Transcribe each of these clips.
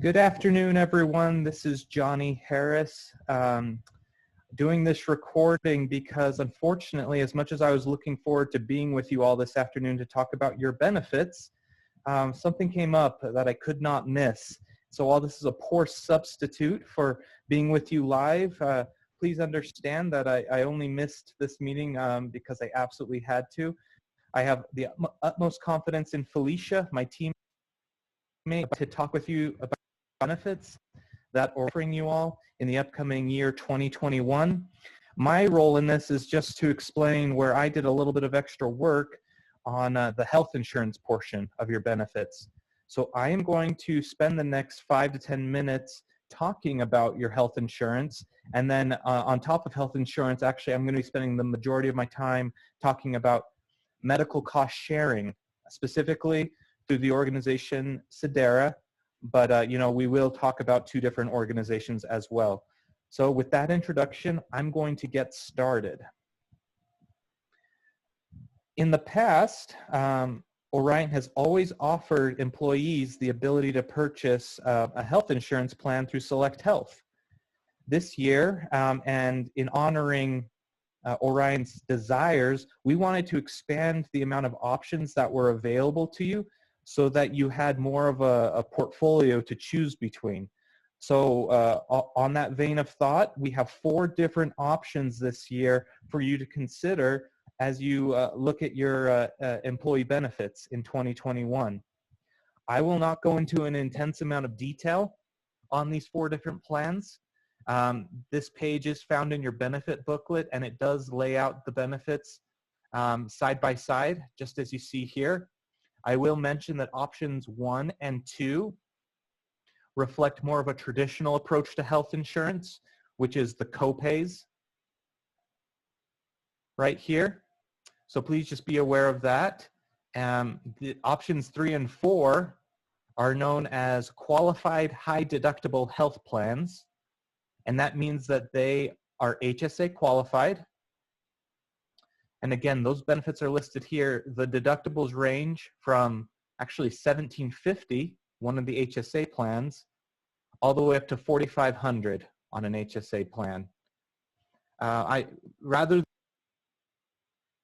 Good afternoon, everyone. This is Johnny Harris doing this recording because, unfortunately, as much as I was looking forward to being with you all this afternoon to talk about your benefits, something came up that I could not miss. So while this is a poor substitute for being with you live, please understand that I only missed this meeting because I absolutely had to. I have the utmost confidence in Felicia, my teammate, to talk with you about benefits that are offering you all in the upcoming year 2021. My role in this is just to explain where I did a little bit of extra work on the health insurance portion of your benefits. So I am going to spend the next 5 to 10 minutes talking about your health insurance, and then on top of health insurance, actually I'm going to be spending the majority of my time talking about medical cost sharing, specifically through the organization Sedera, but we will talk about two different organizations as well. So with that introduction, I'm going to get started. In the past, Orriant has always offered employees the ability to purchase a health insurance plan through Select Health. This year, and in honoring Orriant's desires, we wanted to expand the amount of options that were available to you so that you had more of a portfolio to choose between. So on that vein of thought, we have 4 different options this year for you to consider as you look at your employee benefits in 2021. I will not go into an intense amount of detail on these 4 different plans. This page is found in your benefit booklet, and it does lay out the benefits side by side, just as you see here. I will mention that options 1 and 2 reflect more of a traditional approach to health insurance, which is the copays right here. So please just be aware of that. The options 3 and 4 are known as qualified high deductible health plans, and that means that they are HSA qualified. And again, those benefits are listed here. The deductibles range from actually $1,750, one of the HSA plans, all the way up to $4,500 on an HSA plan. Rather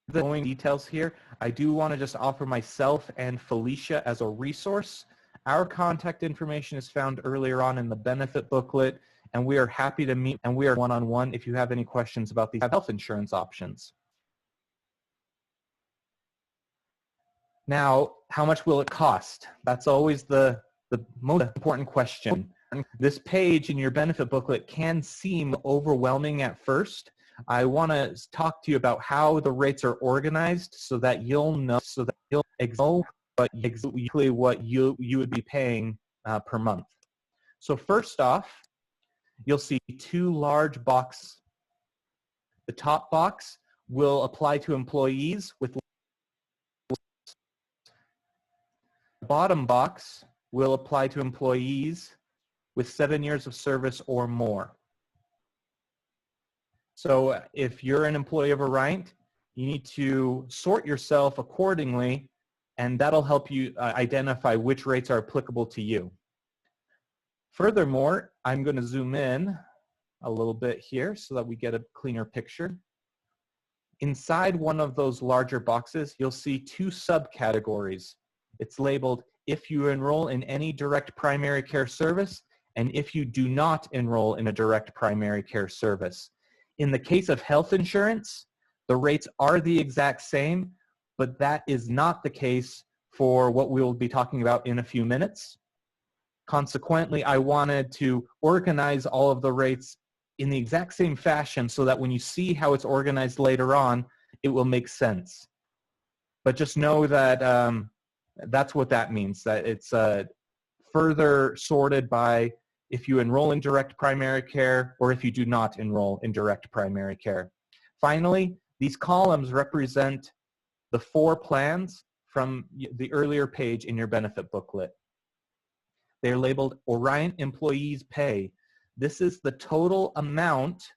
than going details here, I do want to just offer myself and Felicia as a resource. Our contact information is found earlier on in the benefit booklet, and we are happy to meet, and we are one-on-one if you have any questions about these health insurance options. Now, how much will it cost? That's always the most important question. This page in your benefit booklet can seem overwhelming at first. I want to talk to you about how the rates are organized so that you'll know exactly what you would be paying per month. So first off, you'll see 2 large boxes. The top box will apply to employees with the bottom box will apply to employees with 7 years of service or more. So if you're an employee of Orriant, you need to sort yourself accordingly, and that'll help you identify which rates are applicable to you. Furthermore, I'm going to zoom in a little bit here so that we get a cleaner picture. Inside one of those larger boxes, you'll see 2 subcategories. It's labeled if you enroll in any direct primary care service and if you do not enroll in a direct primary care service. In the case of health insurance, the rates are the exact same, but that is not the case for what we will be talking about in a few minutes. Consequently, I wanted to organize all of the rates in the exact same fashion so that when you see how it's organized later on, it will make sense. But just know that that's what that means, that it's further sorted by if you enroll in direct primary care or if you do not enroll in direct primary care. Finally, these columns represent the 4 plans from the earlier page in your benefit booklet. They're labeled Orriant Employees Pay. This is the total amount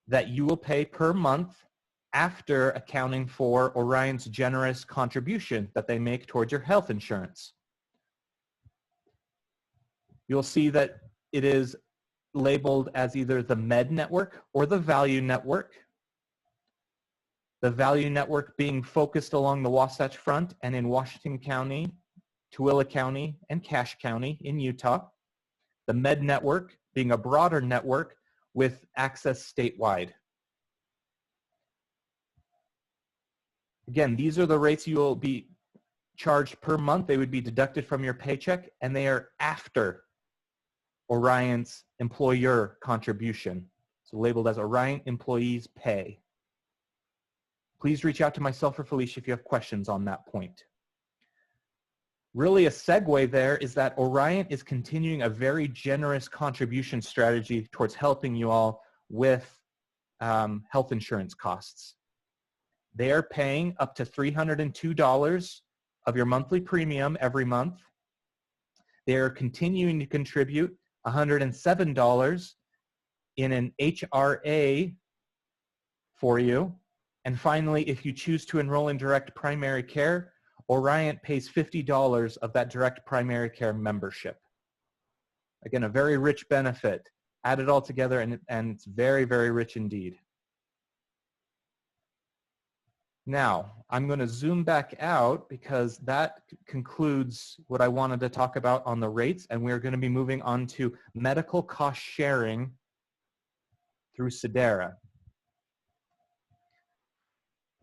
that you will pay per month after accounting for Orriant's generous contribution that they make towards your health insurance. you'll see that it is labeled as either the Med Network or the Value Network. The Value Network being focused along the Wasatch Front and in Washington County, Tooele County, and Cache County in Utah. The Med Network being a broader network with access statewide. Again, these are the rates you will be charged per month. They would be deducted from your paycheck, and they are after Orriant's employer contribution. So labeled as Orriant Employees Pay. Please reach out to myself or Felicia if you have questions on that point. Really a segue there is that Orriant is continuing a very generous contribution strategy towards helping you all with health insurance costs. They are paying up to $302 of your monthly premium every month. They are continuing to contribute $107 in an HRA for you. And finally, if you choose to enroll in direct primary care, Orriant pays $50 of that direct primary care membership. Again, a very rich benefit. Add it all together and it's very, very rich indeed. Now, I'm going to zoom back out because that concludes what I wanted to talk about on the rates, and we're going to be moving on to medical cost sharing through Sedera.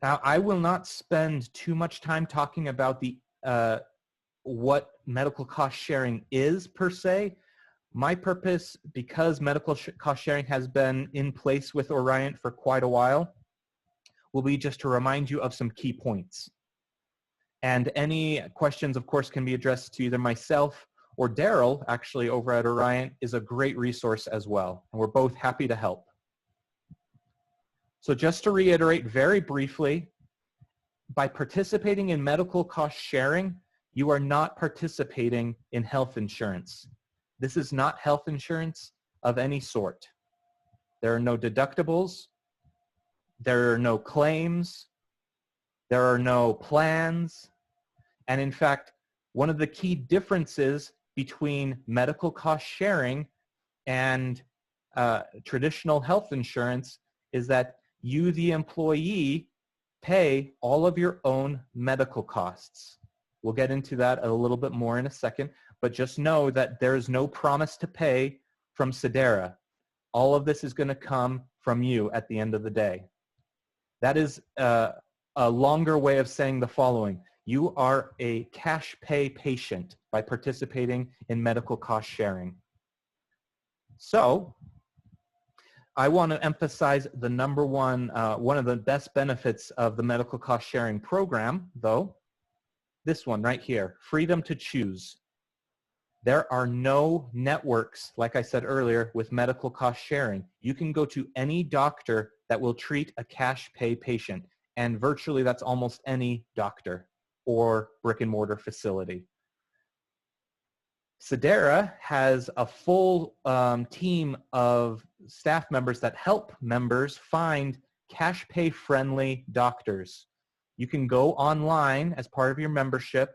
Now, I will not spend too much time talking about the what medical cost sharing is per se. My purpose, because medical cost sharing has been in place with Orriant for quite a while, will be just to remind you of some key points. And any questions, of course, can be addressed to either myself or Daryl, actually, over at Orriant, is a great resource as well. And we're both happy to help. So just to reiterate very briefly, by participating in medical cost sharing, you are not participating in health insurance. This is not health insurance of any sort. There are no deductibles. There are no claims. There are no plans. And in fact, one of the key differences between medical cost sharing and traditional health insurance is that you, the employee, pay all of your own medical costs. We'll get into that a little bit more in a second, but just know that there is no promise to pay from Sedera. All of this is going to come from you at the end of the day. That is a longer way of saying the following. You are a cash pay patient by participating in medical cost sharing. So, I want to emphasize the number one, one of the best benefits of the medical cost sharing program, though, this one right here, freedom to choose. There are no networks, like I said earlier, with medical cost sharing. You can go to any doctor that will treat a cash pay patient, and virtually that's almost any doctor or brick and mortar facility. Sedera has a full team of staff members that help members find cash pay friendly doctors. You can go online as part of your membership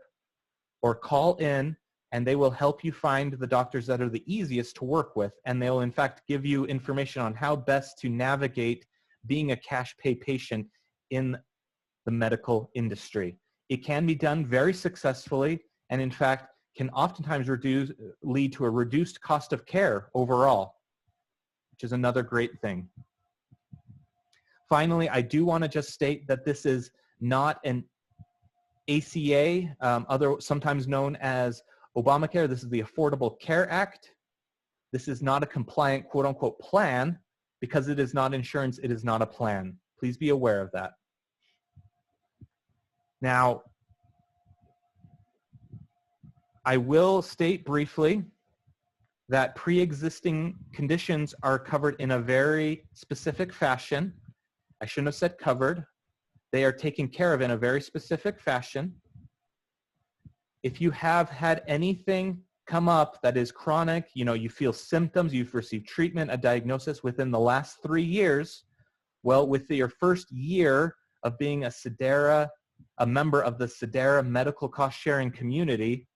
or call in and they will help you find the doctors that are the easiest to work with, and they'll in fact give you information on how best to navigate being a cash pay patient in the medical industry. It can be done very successfully and in fact can oftentimes lead to a reduced cost of care overall, which is another great thing. Finally, I do want to just state that this is not an ACA, sometimes known as Obamacare. This is the Affordable Care Act. This is not a compliant quote-unquote plan because it is not insurance, it is not a plan. Please be aware of that. Now, I will state briefly that pre-existing conditions are covered in a very specific fashion. I shouldn't have said covered. They are taken care of in a very specific fashion. If you have had anything come up that is chronic, you feel symptoms, you've received treatment, a diagnosis within the last 3 years, well, with your first year of being a member of the Sedera medical cost sharing community,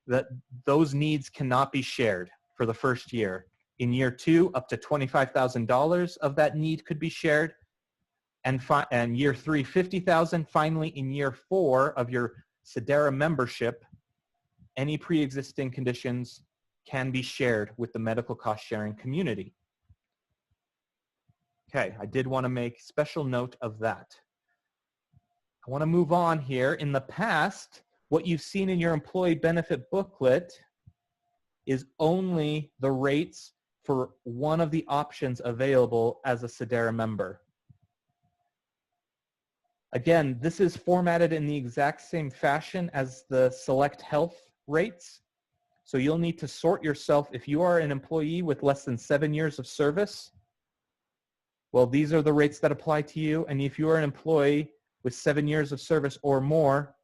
that those needs cannot be shared for the first year. In year 2, up to $25,000 of that need could be shared. And year 3, $50,000. Finally, in year 4 of your Sedera membership, any pre-existing conditions can be shared with the medical cost sharing community. Okay, I did want to make special note of that. I want to move on here. In the past, what you've seen in your employee benefit booklet is only the rates for one of the options available as a Sedera member. Again, this is formatted in the exact same fashion as the Select Health rates. So you'll need to sort yourself. If you are an employee with less than 7 years of service, well, these are the rates that apply to you. And if you are an employee with 7 years of service or more,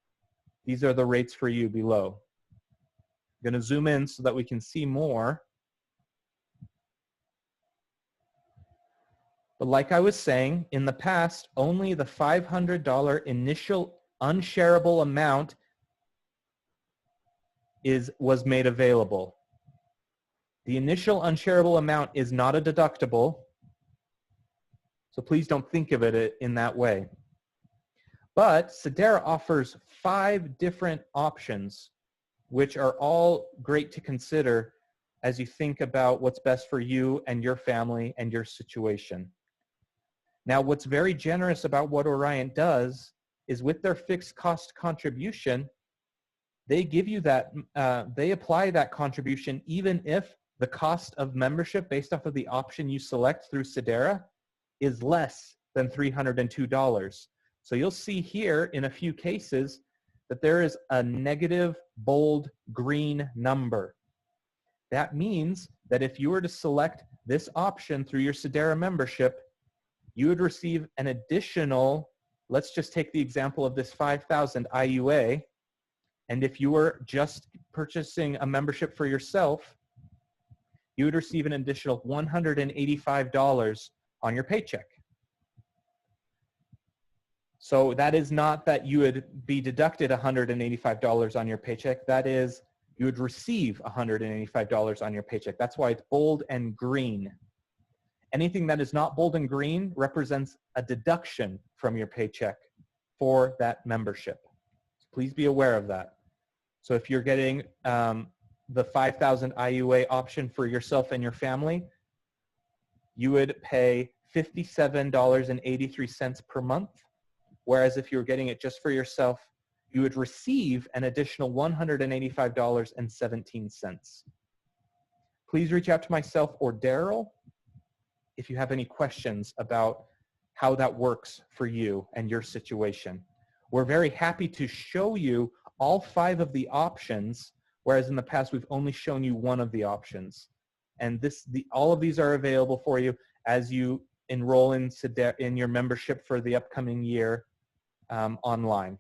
these are the rates for you below. I'm going to zoom in so that we can see more. But like I was saying, in the past, only the $500 initial unshareable amount was made available. The initial unshareable amount is not a deductible, so please don't think of it in that way. But Sedera offers 5 different options, which are all great to consider as you think about what's best for you and your family and your situation. Now, what's very generous about what Orriant does is with their fixed cost contribution, they give you that, they apply that contribution even if the cost of membership based off of the option you select through Sedera is less than $302. So you'll see here in a few cases that there is a negative bold green number. That means that if you were to select this option through your Sedera membership, you would receive an additional, let's just take the example of this 5,000 IUA, and if you were just purchasing a membership for yourself, you would receive an additional $185 on your paycheck. So that is not that you would be deducted $185 on your paycheck. That is, you would receive $185 on your paycheck. That's why it's bold and green. Anything that is not bold and green represents a deduction from your paycheck for that membership. So please be aware of that. So if you're getting the 5,000 IUA option for yourself and your family, you would pay $57.83 per month. Whereas if you were getting it just for yourself, you would receive an additional $185.17. Please reach out to myself or Daryl if you have any questions about how that works for you and your situation. We're very happy to show you all 5 of the options, whereas in the past we've only shown you one of the options. And all of these are available for you as you enroll in your membership for the upcoming year online.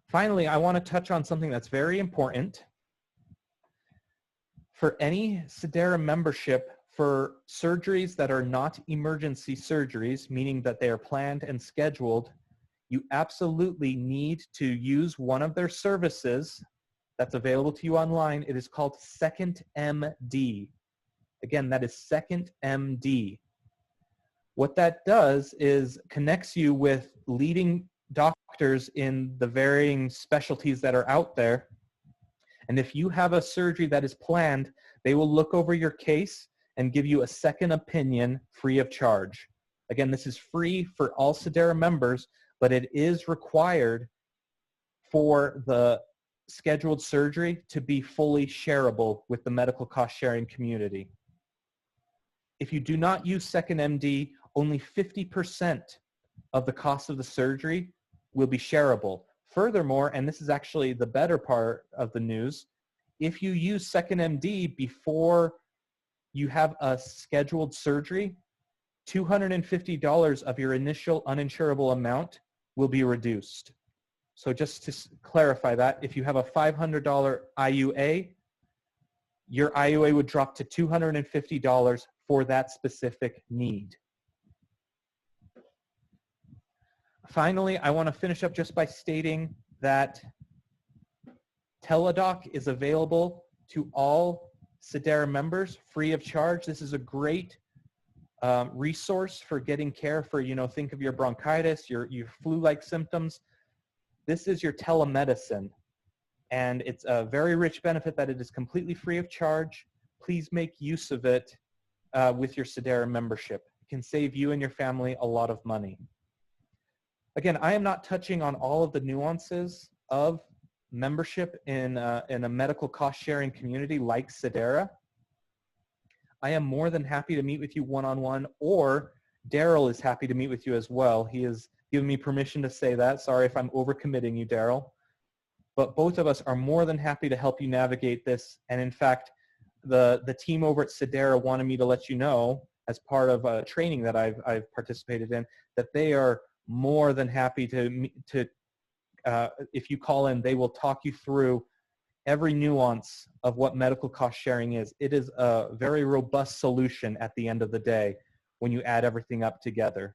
Finally, I want to touch on something that's very important. For any Sedera membership for surgeries that are not emergency surgeries, meaning that they are planned and scheduled, you absolutely need to use one of their services that's available to you online. It is called Second MD. Again, that is Second MD. What that does is connects you with leading doctors in the varying specialties that are out there. And if you have a surgery that is planned, they will look over your case and give you a second opinion free of charge. Again, this is free for all Sedera members, but it is required for the scheduled surgery to be fully shareable with the medical cost sharing community. If you do not use Second MD, only 50% of the cost of the surgery will be shareable. Furthermore, and this is actually the better part of the news, if you use Second MD before you have a scheduled surgery, $250 of your initial uninsurable amount will be reduced. So just to clarify that, if you have a $500 IUA, your IUA would drop to $250 for that specific need. Finally, I want to finish up just by stating that Teladoc is available to all Sedera members free of charge. This is a great resource for getting care for, think of your bronchitis, your flu-like symptoms. This is your telemedicine, and it's a very rich benefit that it is completely free of charge. Please make use of it with your Sedera membership. It can save you and your family a lot of money. Again, I am not touching on all of the nuances of membership in a medical cost-sharing community like Sedera. I am more than happy to meet with you one-on-one, or Daryl is happy to meet with you as well. He has given me permission to say that. Sorry if I'm overcommitting you, Daryl. But both of us are more than happy to help you navigate this. And in fact, the team over at Sedera wanted me to let you know, as part of a training that I've participated in, that they are more than happy to if you call in, they will talk you through every nuance of what medical cost sharing is. It is a very robust solution at the end of the day when you add everything up together.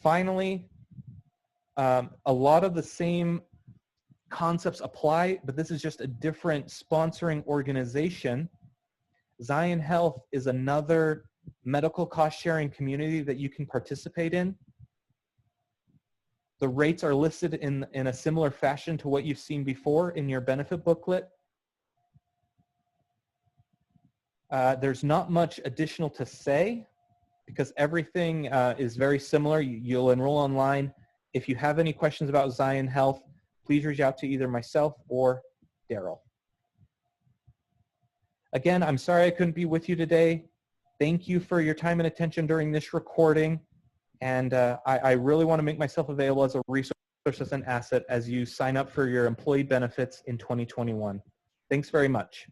Finally, a lot of the same concepts apply, but this is just a different sponsoring organization. Zion Health is another medical cost sharing community that you can participate in. The rates are listed in a similar fashion to what you've seen before in your benefit booklet. There's not much additional to say because everything is very similar. You'll enroll online. If you have any questions about Zion Health, please reach out to either myself or Daryl. Again, I'm sorry I couldn't be with you today. Thank you for your time and attention during this recording. And I really want to make myself available as a resource, as an asset as you sign up for your employee benefits in 2021. Thanks very much.